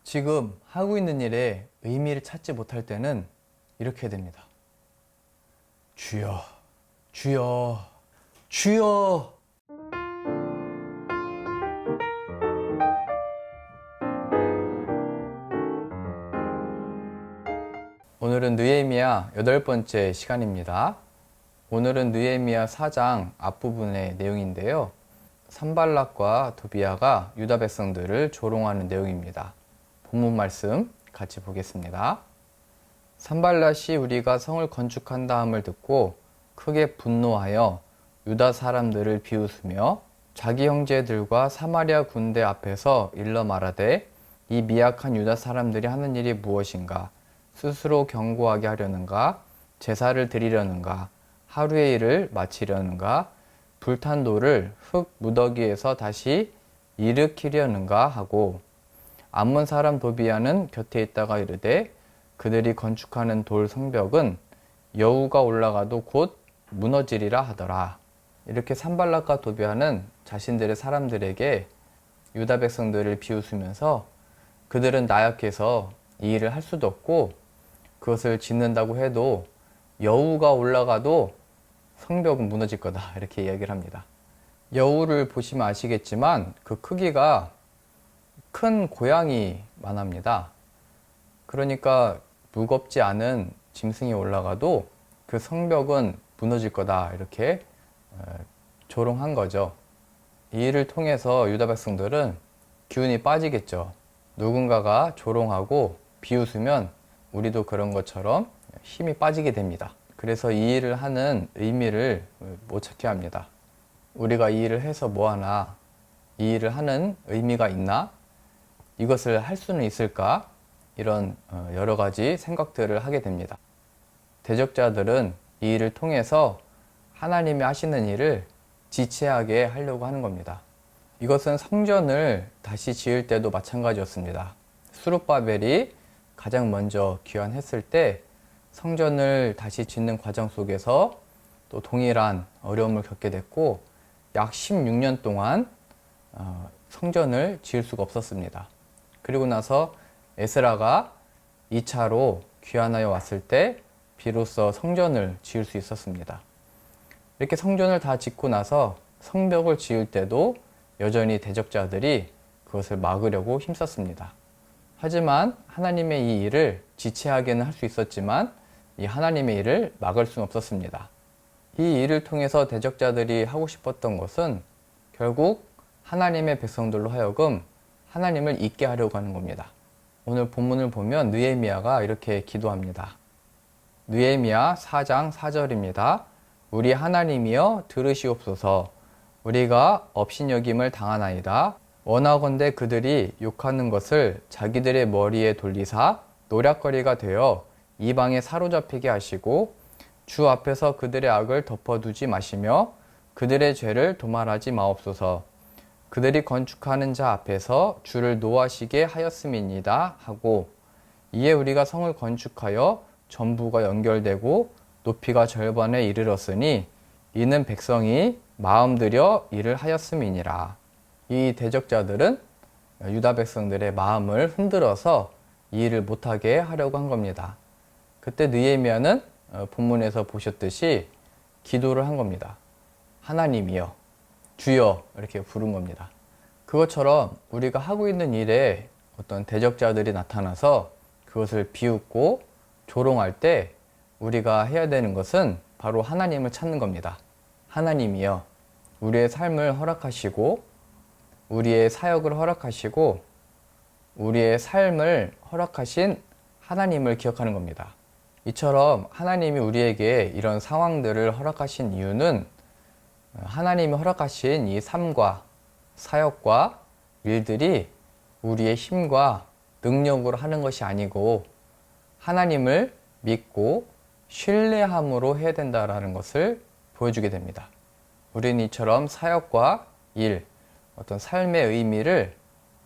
지금 하고 있는 일에 의미를 찾지 못할 때는 이렇게 됩니다. 주여, 주여, 주여. 오늘은 느헤미야 8번째 시간입니다. 오늘은 느헤미야 4장 앞부분의 내용인데요. 산발락과 도비아가 유다 백성들을 조롱하는 내용입니다. 본문 말씀 같이 보겠습니다. 산발락이 우리가 성을 건축한다함을 듣고 크게 분노하여 유다 사람들을 비웃으며 자기 형제들과 사마리아 군대 앞에서 일러 말하되 이 미약한 유다 사람들이 하는 일이 무엇인가? 스스로 경고하게 하려는가? 제사를 드리려는가? 하루의 일을 마치려는가? 불탄 돌을 흙 무더기에서 다시 일으키려는가 하고, 암몬 사람 도비아는 곁에 있다가 이르되 그들이 건축하는 돌 성벽은 여우가 올라가도 곧 무너지리라 하더라. 이렇게 산발락과 도비아는 자신들의 사람들에게 유다 백성들을 비웃으면서 그들은 나약해서 이 일을 할 수도 없고 그것을 짓는다고 해도 여우가 올라가도 성벽은 무너질 거다, 이렇게 이야기를 합니다. 여우를 보시면 아시겠지만 그 크기가 큰 고양이만 합니다. 그러니까 무겁지 않은 짐승이 올라가도 그 성벽은 무너질 거다, 이렇게 조롱한 거죠. 이 일을 통해서 유다 백성들은 기운이 빠지겠죠. 누군가가 조롱하고 비웃으면 우리도 그런 것처럼 힘이 빠지게 됩니다. 그래서 이 일을 하는 의미를 못 찾게 합니다. 우리가 이 일을 해서 뭐하나? 이 일을 하는 의미가 있나? 이것을 할 수는 있을까? 이런 여러 가지 생각들을 하게 됩니다. 대적자들은 이 일을 통해서 하나님이 하시는 일을 지체하게 하려고 하는 겁니다. 이것은 성전을 다시 지을 때도 마찬가지였습니다. 스룹바벨이 가장 먼저 귀환했을 때 성전을 다시 짓는 과정 속에서 또 동일한 어려움을 겪게 됐고 약 16년 동안 성전을 지을 수가 없었습니다. 그리고 나서 에스라가 2차로 귀환하여 왔을 때 비로소 성전을 지을 수 있었습니다. 이렇게 성전을 다 짓고 나서 성벽을 지을 때도 여전히 대적자들이 그것을 막으려고 힘썼습니다. 하지만 하나님의 이 일을 지체하게는 할 수 있었지만 이 하나님의 일을 막을 수는 없었습니다. 이 일을 통해서 대적자들이 하고 싶었던 것은 결국 하나님의 백성들로 하여금 하나님을 잊게 하려고 하는 겁니다. 오늘 본문을 보면 느헤미야가 이렇게 기도합니다. 느헤미야 4장 4절입니다. 우리 하나님이여 들으시옵소서. 우리가 업신여김을 당하나이다. 원하건대 그들이 욕하는 것을 자기들의 머리에 돌리사 노략거리가 되어 이방에 사로잡히게 하시고 주 앞에서 그들의 악을 덮어두지 마시며 그들의 죄를 도말하지 마옵소서. 그들이 건축하는 자 앞에서 주를 노하시게 하였음이니이다 하고, 이에 우리가 성을 건축하여 전부가 연결되고 높이가 절반에 이르렀으니 이는 백성이 마음 들여 일을 하였음이니라. 이 대적자들은 유다 백성들의 마음을 흔들어서 이 일을 못하게 하려고 한 겁니다. 그때 느헤미야는 본문에서 보셨듯이 기도를 한 겁니다. 하나님이여, 주여, 이렇게 부른 겁니다. 그것처럼 우리가 하고 있는 일에 어떤 대적자들이 나타나서 그것을 비웃고 조롱할 때 우리가 해야 되는 것은 바로 하나님을 찾는 겁니다. 하나님이여, 우리의 삶을 허락하시고 우리의 사역을 허락하시고 우리의 삶을 허락하신 하나님을 기억하는 겁니다. 이처럼 하나님이 우리에게 이런 상황들을 허락하신 이유는 하나님이 허락하신 이 삶과 사역과 일들이 우리의 힘과 능력으로 하는 것이 아니고 하나님을 믿고 신뢰함으로 해야 된다는 것을 보여주게 됩니다. 우리는 이처럼 사역과 일, 어떤 삶의 의미를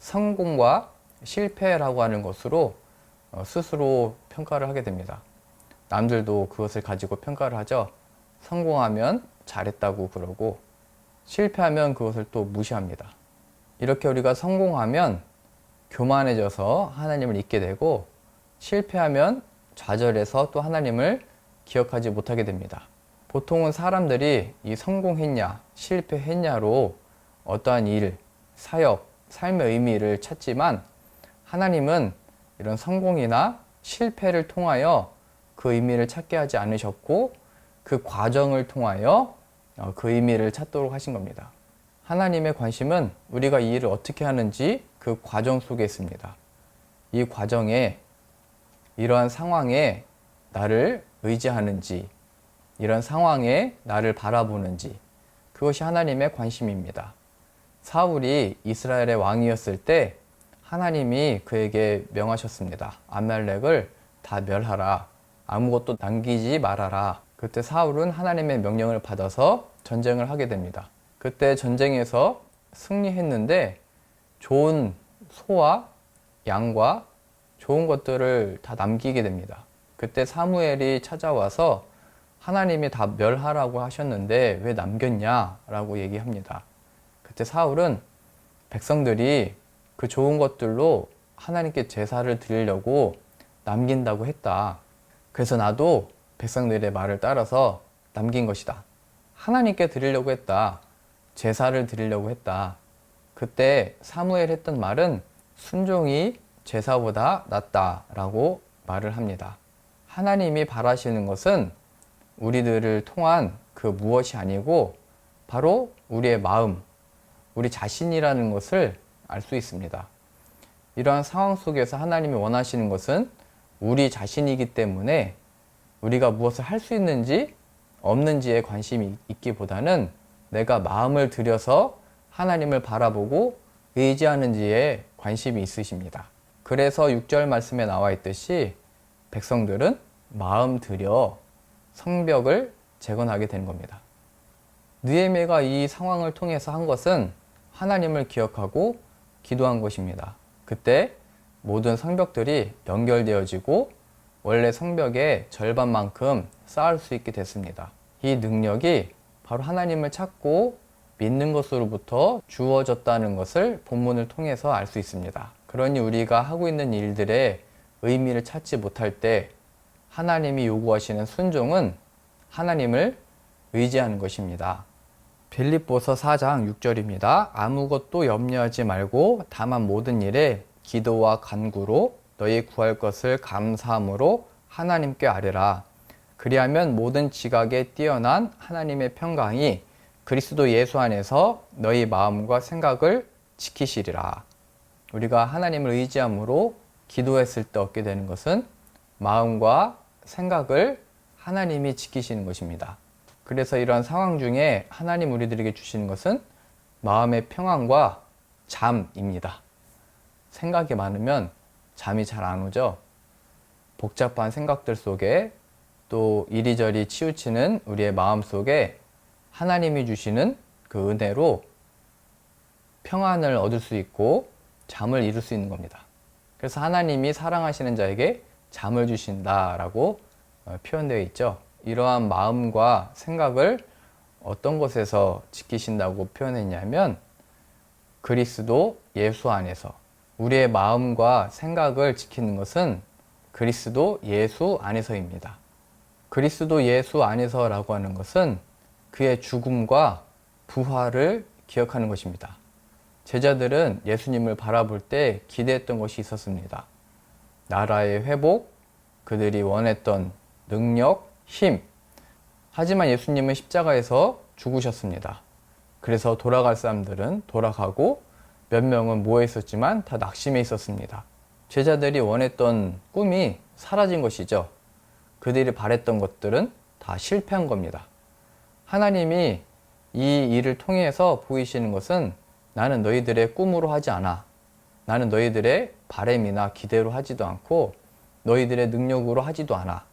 성공과 실패라고 하는 것으로 스스로 평가를 하게 됩니다. 남들도 그것을 가지고 평가를 하죠. 성공하면 잘했다고 그러고 실패하면 그것을 또 무시합니다. 이렇게 우리가 성공하면 교만해져서 하나님을 잊게 되고, 실패하면 좌절해서 또 하나님을 기억하지 못하게 됩니다. 보통은 사람들이 이 성공했냐, 실패했냐로 어떠한 일, 사역, 삶의 의미를 찾지만, 하나님은 이런 성공이나 실패를 통하여 그 의미를 찾게 하지 않으셨고, 그 과정을 통하여 그 의미를 찾도록 하신 겁니다. 하나님의 관심은 우리가 이 일을 어떻게 하는지 그 과정 속에 있습니다. 이 과정에, 이러한 상황에 나를 의지하는지, 이런 상황에 나를 바라보는지, 그것이 하나님의 관심입니다. 사울이 이스라엘의 왕이었을 때 하나님이 그에게 명하셨습니다. 아말렉을 다 멸하라. 아무것도 남기지 말아라. 그때 사울은 하나님의 명령을 받아서 전쟁을 하게 됩니다. 그때 전쟁에서 승리했는데 좋은 소와 양과 좋은 것들을 다 남기게 됩니다. 그때 사무엘이 찾아와서 하나님이 다 멸하라고 하셨는데 왜 남겼냐라고 얘기합니다. 그때 사울은 백성들이 그 좋은 것들로 하나님께 제사를 드리려고 남긴다고 했다. 그래서 나도 백성들의 말을 따라서 남긴 것이다. 하나님께 드리려고 했다. 제사를 드리려고 했다. 그때 사무엘 했던 말은 순종이 제사보다 낫다라고 말을 합니다. 하나님이 바라시는 것은 우리들을 통한 그 무엇이 아니고 바로 우리의 마음, 우리 자신이라는 것을 알 수 있습니다. 이러한 상황 속에서 하나님이 원하시는 것은 우리 자신이기 때문에 우리가 무엇을 할 수 있는지 없는지에 관심이 있기보다는 내가 마음을 들여서 하나님을 바라보고 의지하는지에 관심이 있으십니다. 그래서 6절 말씀에 나와 있듯이 백성들은 마음 들여 성벽을 재건하게 된 겁니다. 느헤미야가 이 상황을 통해서 한 것은 하나님을 기억하고 기도한 것입니다. 그때 모든 성벽들이 연결되어지고 원래 성벽의 절반만큼 쌓을 수 있게 됐습니다. 이 능력이 바로 하나님을 찾고 믿는 것으로부터 주어졌다는 것을 본문을 통해서 알 수 있습니다. 그러니 우리가 하고 있는 일들의 의미를 찾지 못할 때 하나님이 요구하시는 순종은 하나님을 의지하는 것입니다. 빌립보서 4장 6절입니다. 아무것도 염려하지 말고 다만 모든 일에 기도와 간구로 너희 구할 것을 감사함으로 하나님께 아뢰라. 그리하면 모든 지각에 뛰어난 하나님의 평강이 그리스도 예수 안에서 너희 마음과 생각을 지키시리라. 우리가 하나님을 의지함으로 기도했을 때 얻게 되는 것은 마음과 생각을 하나님이 지키시는 것입니다. 그래서 이러한 상황 중에 하나님 우리들에게 주시는 것은 마음의 평안과 잠입니다. 생각이 많으면 잠이 잘 안 오죠. 복잡한 생각들 속에 또 이리저리 치우치는 우리의 마음 속에 하나님이 주시는 그 은혜로 평안을 얻을 수 있고 잠을 이룰 수 있는 겁니다. 그래서 하나님이 사랑하시는 자에게 잠을 주신다라고 표현되어 있죠. 이러한 마음과 생각을 어떤 것에서 지키신다고 표현했냐면 그리스도 예수 안에서 우리의 마음과 생각을 지키는 것은 그리스도 예수 안에서입니다. 그리스도 예수 안에서라고 하는 것은 그의 죽음과 부활을 기억하는 것입니다. 제자들은 예수님을 바라볼 때 기대했던 것이 있었습니다. 나라의 회복, 그들이 원했던 능력, 힘. 하지만 예수님은 십자가에서 죽으셨습니다. 그래서 돌아갈 사람들은 돌아가고 몇 명은 모여 있었지만 다 낙심해 있었습니다. 제자들이 원했던 꿈이 사라진 것이죠. 그들이 바랬던 것들은 다 실패한 겁니다. 하나님이 이 일을 통해서 보이시는 것은 나는 너희들의 꿈으로 하지 않아. 나는 너희들의 바램이나 기대로 하지도 않고 너희들의 능력으로 하지도 않아.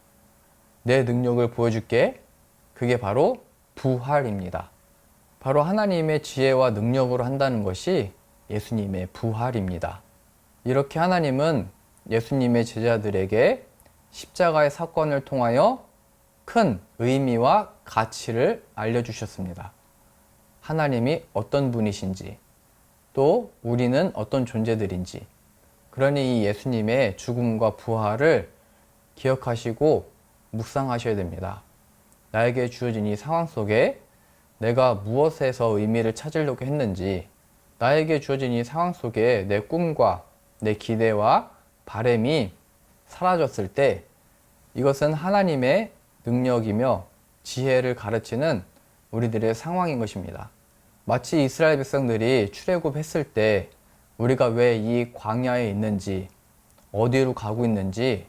내 능력을 보여줄게. 그게 바로 부활입니다. 바로 하나님의 지혜와 능력으로 한다는 것이 예수님의 부활입니다. 이렇게 하나님은 예수님의 제자들에게 십자가의 사건을 통하여 큰 의미와 가치를 알려주셨습니다. 하나님이 어떤 분이신지, 또 우리는 어떤 존재들인지, 그러니 이 예수님의 죽음과 부활을 기억하시고 묵상하셔야 됩니다. 나에게 주어진 이 상황 속에 내가 무엇에서 의미를 찾으려고 했는지, 나에게 주어진 이 상황 속에 내 꿈과 내 기대와 바램이 사라졌을 때 이것은 하나님의 능력이며 지혜를 가르치는 우리들의 상황인 것입니다. 마치 이스라엘 백성들이 출애굽했을 때 우리가 왜 이 광야에 있는지, 어디로 가고 있는지,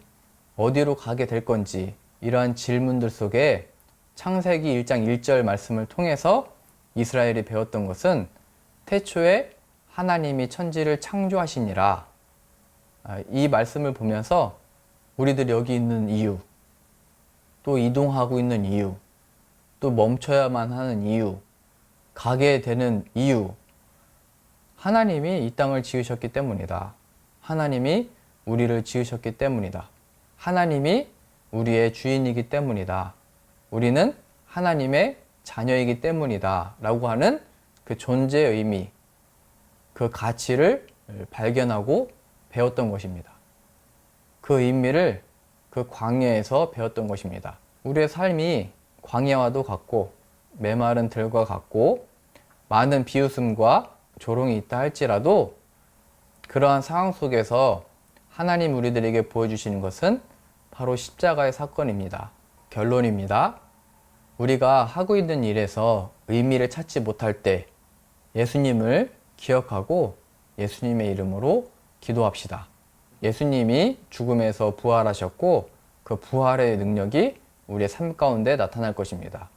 어디로 가게 될 건지 이러한 질문들 속에 창세기 1장 1절 말씀을 통해서 이스라엘이 배웠던 것은 태초에 하나님이 천지를 창조하시니라. 이 말씀을 보면서 우리들이 여기 있는 이유, 또 이동하고 있는 이유, 또 멈춰야만 하는 이유, 가게 되는 이유, 하나님이 이 땅을 지으셨기 때문이다. 하나님이 우리를 지으셨기 때문이다. 하나님이 우리의 주인이기 때문이다. 우리는 하나님의 자녀이기 때문이다. 라고 하는 그 존재의 의미, 그 가치를 발견하고 배웠던 것입니다. 그 의미를 그 광야에서 배웠던 것입니다. 우리의 삶이 광야와도 같고 메마른 들과 같고 많은 비웃음과 조롱이 있다 할지라도 그러한 상황 속에서 하나님 우리들에게 보여주시는 것은 바로 십자가의 사건입니다. 결론입니다. 우리가 하고 있는 일에서 의미를 찾지 못할 때 예수님을 기억하고 예수님의 이름으로 기도합시다. 예수님이 죽음에서 부활하셨고 그 부활의 능력이 우리의 삶 가운데 나타날 것입니다.